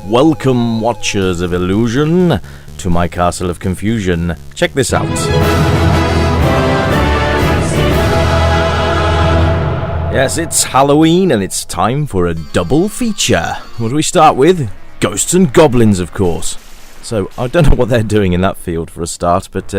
Welcome, watchers of illusion, to my castle of confusion. Check this out. Yes, it's Halloween and it's time for a double feature. What do we start with? Ghosts and goblins, of course. So, I don't know what they're doing in that field for a start, but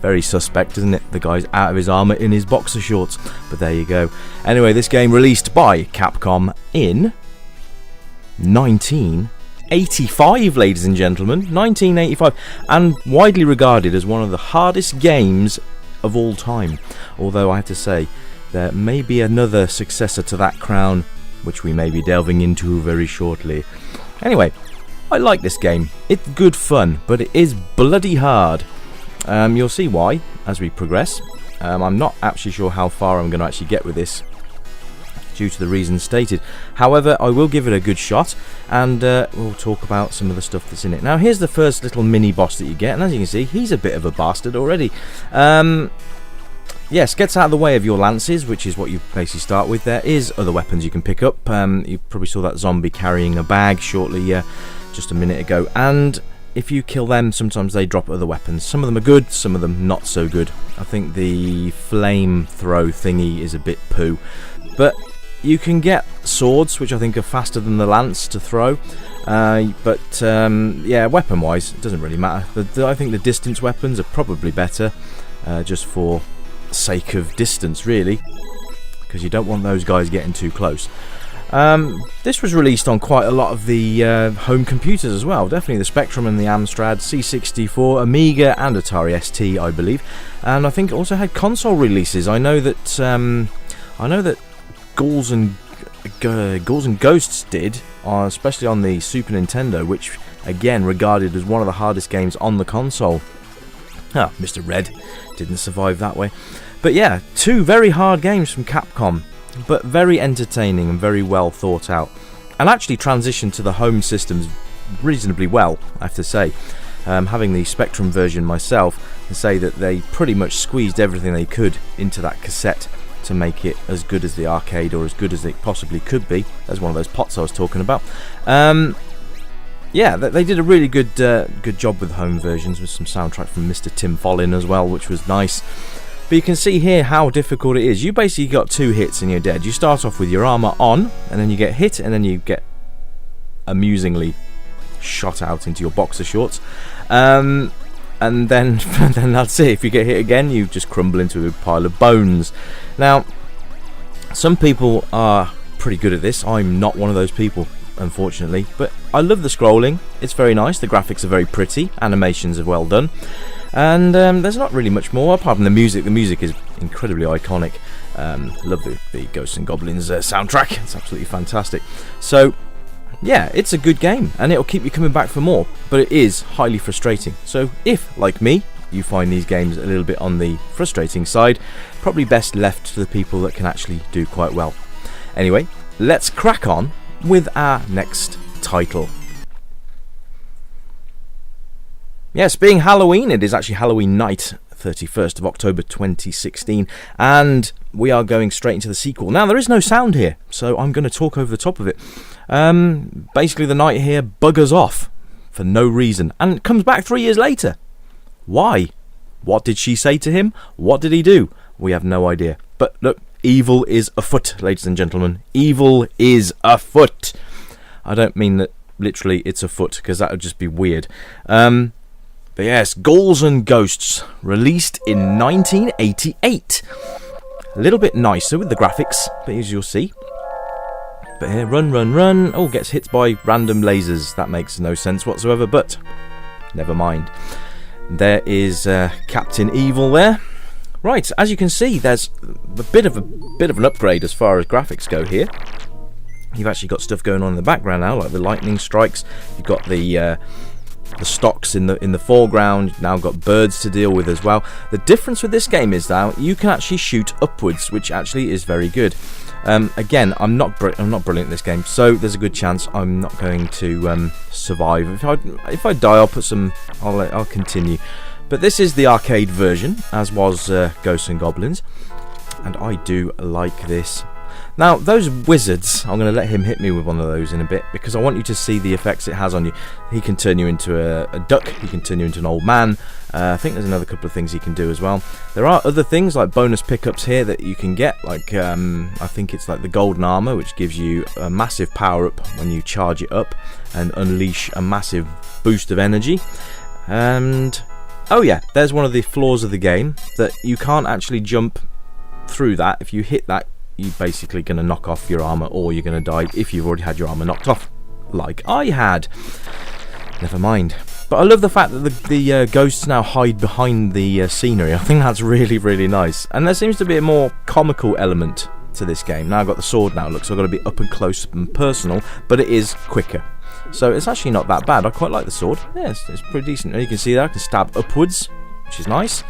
very suspect, isn't it? The guy's out of his armour in his boxer shorts. But there you go. Anyway, this game released by Capcom in 1985, ladies and gentlemen. 1985. And widely regarded as one of the hardest games of all time. Although, I have to say, there may be another successor to that crown, which we may be delving into very shortly. Anyway, I like this game. It's good fun, but it is bloody hard. You'll see why as we progress. I'm not actually sure how far I'm going to actually get with this, due to the reasons stated. However, I will give it a good shot, and we'll talk about some of the stuff that's in it. Now, here's the first little mini-boss that you get, and as you can see, he's a bit of a bastard already. Yes, gets out of the way of your lances, which is what you basically start with. There is other weapons you can pick up. You probably saw that zombie carrying a bag shortly, just a minute ago, and if you kill them, sometimes they drop other weapons. Some of them are good, some of them not so good. I think the flame throw thingy is a bit poo, but you can get swords, which I think are faster than the lance to throw, yeah, weapon wise it doesn't really matter. I think the distance weapons are probably better, just for sake of distance really, because you don't want those guys getting too close. This was released on quite a lot of the home computers as well. Definitely the Spectrum and the Amstrad, C64, Amiga and Atari ST, I believe. And I think it also had console releases. I know that Ghouls and Ghosts did, especially on the Super Nintendo, which again regarded as one of the hardest games on the console. Mr. Red didn't survive that way. But yeah, two very hard games from Capcom, but very entertaining and very well thought out, and actually transitioned to the home systems reasonably well, I have to say. Having the Spectrum version myself, I say that they pretty much squeezed everything they could into that cassette to make it as good as the arcade, or as good as it possibly could be. That's one of those pots I was talking about. Yeah, they did a really good job with home versions, with some soundtrack from Mr. Tim Follin as well, which was nice. But you can see here how difficult it is. You basically got 2 hits and you're dead. You start off with your armour on, and then you get hit, and then you get amusingly shot out into your boxer shorts. And then that's it. If you get hit again, you just crumble into a pile of bones. Now, some people are pretty good at this. I'm not one of those people, unfortunately, but I love the scrolling. It's very nice. The graphics are very pretty. Animations are well done. And there's not really much more apart from the music. The music is incredibly iconic. Love the Ghosts and Goblins soundtrack. It's absolutely fantastic. So yeah, it's a good game, and it'll keep you coming back for more, but it is highly frustrating. So if, like me, you find these games a little bit on the frustrating side, probably best left to the people that can actually do quite well. Anyway, let's crack on with our next title. Yes, being Halloween, it is actually Halloween night, 31st of October 2016, and we are going straight into the sequel. Now, there is no sound here, so I'm going to talk over the top of it. Basically, the knight here buggers off for no reason, and comes back 3 years later. Why? What did she say to him? What did he do? We have no idea. But look, evil is afoot, ladies and gentlemen. Evil is afoot. I don't mean that literally it's afoot, because that would just be weird. But yes, Ghouls and Ghosts, released in 1988. A little bit nicer with the graphics, but as you'll see. But here, run, run, run. Oh, gets hit by random lasers. That makes no sense whatsoever, but never mind. There is Captain Evil there. Right, as you can see, there's a bit of an upgrade as far as graphics go here. You've actually got stuff going on in the background now, like the lightning strikes. You've got the stocks in the foreground. You've now got birds to deal with as well. The difference with this game is now you can actually shoot upwards, which actually is very good. Again, I'm not brilliant at this game, so there's a good chance I'm not going to survive. If I die, I'll continue. But this is the arcade version, as was Ghosts and Goblins, and I do like this. Now, those wizards, I'm going to let him hit me with one of those in a bit, because I want you to see the effects it has on you. He can turn you into a duck, he can turn you into an old man. I think there's another couple of things he can do as well. There are other things like bonus pickups here that you can get, like I think it's like the golden armour, which gives you a massive power up when you charge it up and unleash a massive boost of energy. And oh yeah, there's one of the flaws of the game, that you can't actually jump through that. If you hit that, you're basically going to knock off your armour, or you're going to die if you've already had your armour knocked off, like I had. Never mind. But I love the fact that the ghosts now hide behind the scenery. I think that's really, really nice. And there seems to be a more comical element to this game. Now I've got the sword now, look, so I've got to be up and close and personal, but it is quicker. So it's actually not that bad. I quite like the sword. Yeah, it's pretty decent. And you can see there, I can stab upwards, which is nice.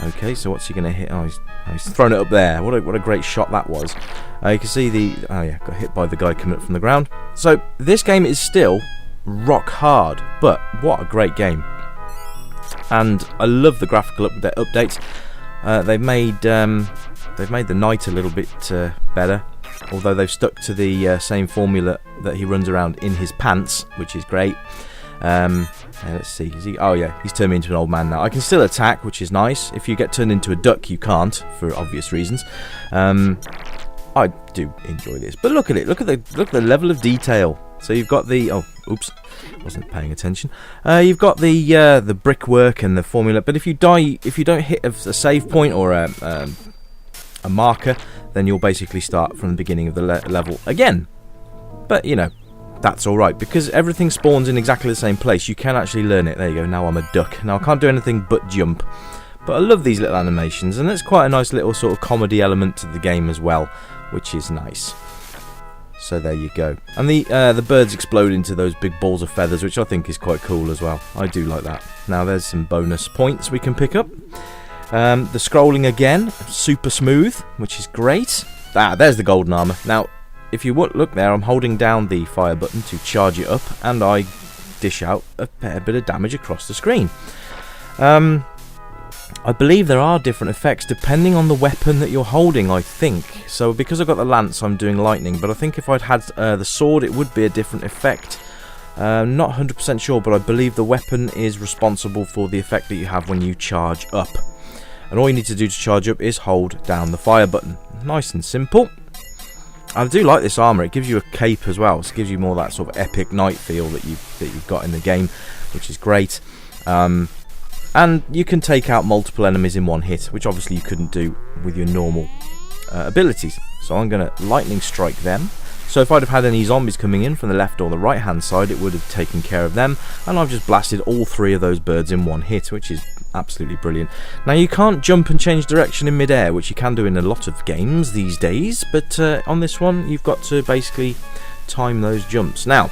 Okay, so what's he going to hit? Oh, he's thrown it up there. What a great shot that was. You can see oh yeah, got hit by the guy coming up from the ground. So this game is still rock hard, but what a great game. And I love the graphical updates. They've made the knight a little bit better, although they've stuck to the same formula that he runs around in his pants, which is great. Let's see, oh yeah, he's turned me into an old man now. I can still attack, which is nice. If you get turned into a duck, you can't, for obvious reasons. I do enjoy this, but look at it, look at the level of detail. So you've got the wasn't paying attention. You've got the brickwork and the formula, but if you die, if you don't hit a save point or a marker, then you'll basically start from the beginning of the level again. But you know, that's alright, because everything spawns in exactly the same place. You can actually learn it. There you go, now I'm a duck. Now I can't do anything but jump. But I love these little animations, and it's quite a nice little sort of comedy element to the game as well, which is nice. So there you go. And the birds explode into those big balls of feathers, which I think is quite cool as well. I do like that. Now there's some bonus points we can pick up. The scrolling again, super smooth, which is great. There's the golden armour. Now, if you look there, I'm holding down the fire button to charge it up, and I dish out a fair bit of damage across the screen. I believe there are different effects depending on the weapon that you're holding, I think. So because I've got the lance, I'm doing lightning, but I think if I'd had the sword, it would be a different effect. Not 100% sure, but I believe the weapon is responsible for the effect that you have when you charge up. And all you need to do to charge up is hold down the fire button. Nice and simple. I do like this armour. It gives you a cape as well, so it gives you more that sort of epic knight feel that you've got in the game, which is great. And you can take out multiple enemies in one hit, which obviously you couldn't do with your normal abilities. So I'm going to lightning strike them. So if I'd have had any zombies coming in from the left or the right hand side, it would have taken care of them. And I've just blasted all three of those birds in one hit, which is absolutely brilliant. Now you can't jump and change direction in midair, which you can do in a lot of games these days. But on this one, you've got to basically time those jumps. Now,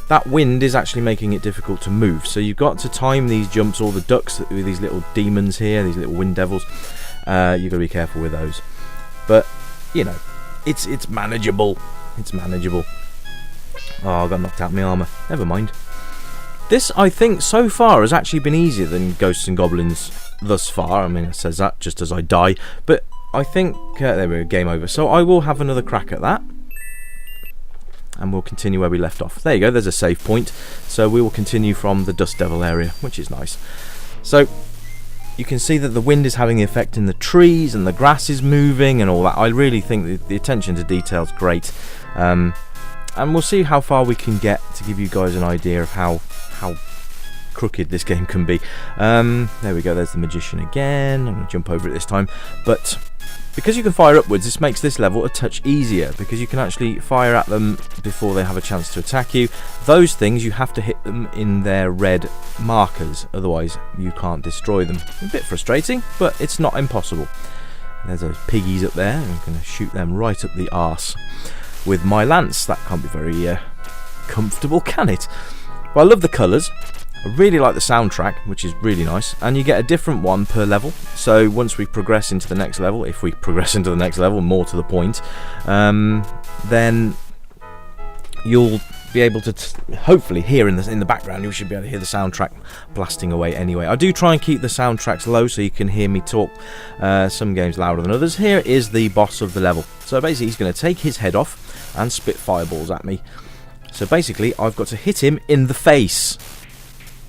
that wind is actually making it difficult to move, so you've got to time these jumps. All the ducks with these little demons here, these little wind devils, you've got to be careful with those. But you know, it's manageable. It's manageable. Oh, I got knocked out my armour. Never mind. This, I think, so far has actually been easier than Ghosts and Goblins thus far. I mean, it says that just as I die, but I think there we go, game over. So I will have another crack at that. And we'll continue where we left off. There you go, there's a save point. So we will continue from the Dust Devil area, which is nice. So you can see that the wind is having the effect in the trees, and the grass is moving and all that. I really think the attention to detail is great. And we'll see how far we can get to give you guys an idea of how crooked this game can be. There we go, there's the magician again. I'm going to jump over it this time. But because you can fire upwards, this makes this level a touch easier, because you can actually fire at them before they have a chance to attack you. Those things, you have to hit them in their red markers, otherwise you can't destroy them. A bit frustrating, but it's not impossible. There's those piggies up there, and I'm going to shoot them right up the arse with my lance. That can't be very comfortable, can it? Well, I love the colours. I really like the soundtrack, which is really nice, and you get a different one per level. So once we progress into the next level, if we progress into the next level, more to the point, then you'll be able to hopefully hear in the background. You should be able to hear the soundtrack blasting away anyway. I do try and keep the soundtracks low so you can hear me talk. Some games louder than others. Here is the boss of the level. So basically he's going to take his head off and spit fireballs at me. So basically I've got to hit him in the face.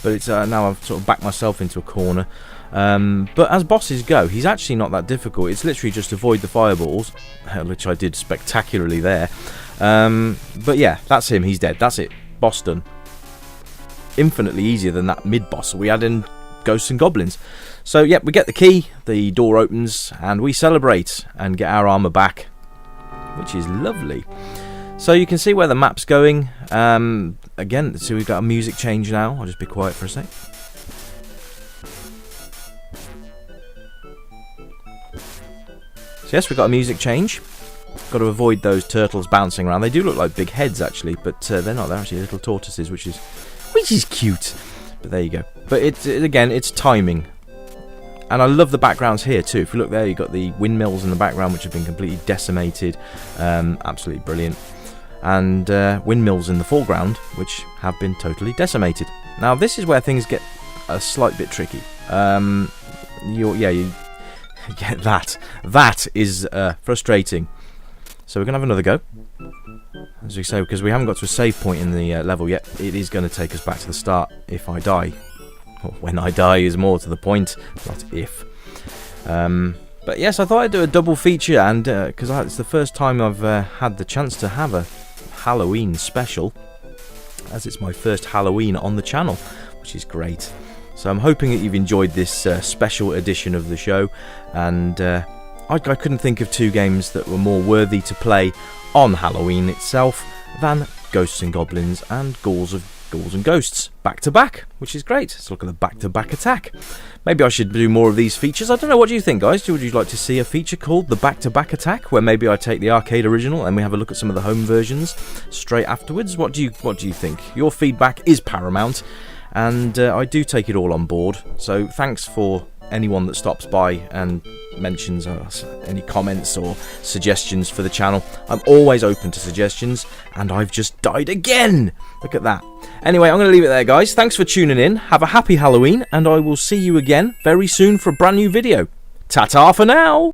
But it's now I've sort of backed myself into a corner. But as bosses go, he's actually not that difficult. It's literally just avoid the fireballs, which I did spectacularly there. But yeah, that's him. He's dead. That's it. Boss done. Infinitely easier than that mid-boss we had in Ghosts and Goblins. So yeah, we get the key, the door opens, and we celebrate and get our armour back, which is lovely. So you can see where the map's going. Again, so we've got a music change now. I'll just be quiet for a sec. So yes, we've got a music change. Got to avoid those turtles bouncing around. They do look like big heads actually, but they're not. They're actually little tortoises, which is cute. But there you go. But again, it's timing. And I love the backgrounds here too. If you look there, you've got the windmills in the background, which have been completely decimated. Absolutely brilliant. And windmills in the foreground, which have been totally decimated. Now this is where things get a slight bit tricky. You get that. That is frustrating. So we're going to have another go. As we say, because we haven't got to a save point in the level yet, it is going to take us back to the start if I die. Or when I die is more to the point, not if. But yes, I thought I'd do a double feature, and because it's the first time I've had the chance to have a Halloween special, as it's my first Halloween on the channel, which is great. So I'm hoping that you've enjoyed this special edition of the show, and I couldn't think of two games that were more worthy to play on Halloween itself than Ghosts and Goblins and Ghouls and Ghosts back to back, which is great. Let's look at the back-to-back attack. Maybe I should do more of these features. I don't know. What do you think, guys? Would you like to see a feature called the back-to-back attack, where maybe I take the arcade original and we have a look at some of the home versions straight afterwards? What do you think? Your feedback is paramount, and I do take it all on board. So thanks for anyone that stops by and mentions any comments or suggestions for the channel. I'm always open to suggestions, and I've just died again. Look at that. Anyway, I'm going to leave it there, guys. Thanks for tuning in. Have a happy Halloween, and I will see you again very soon for a brand new video. Ta-ta for now.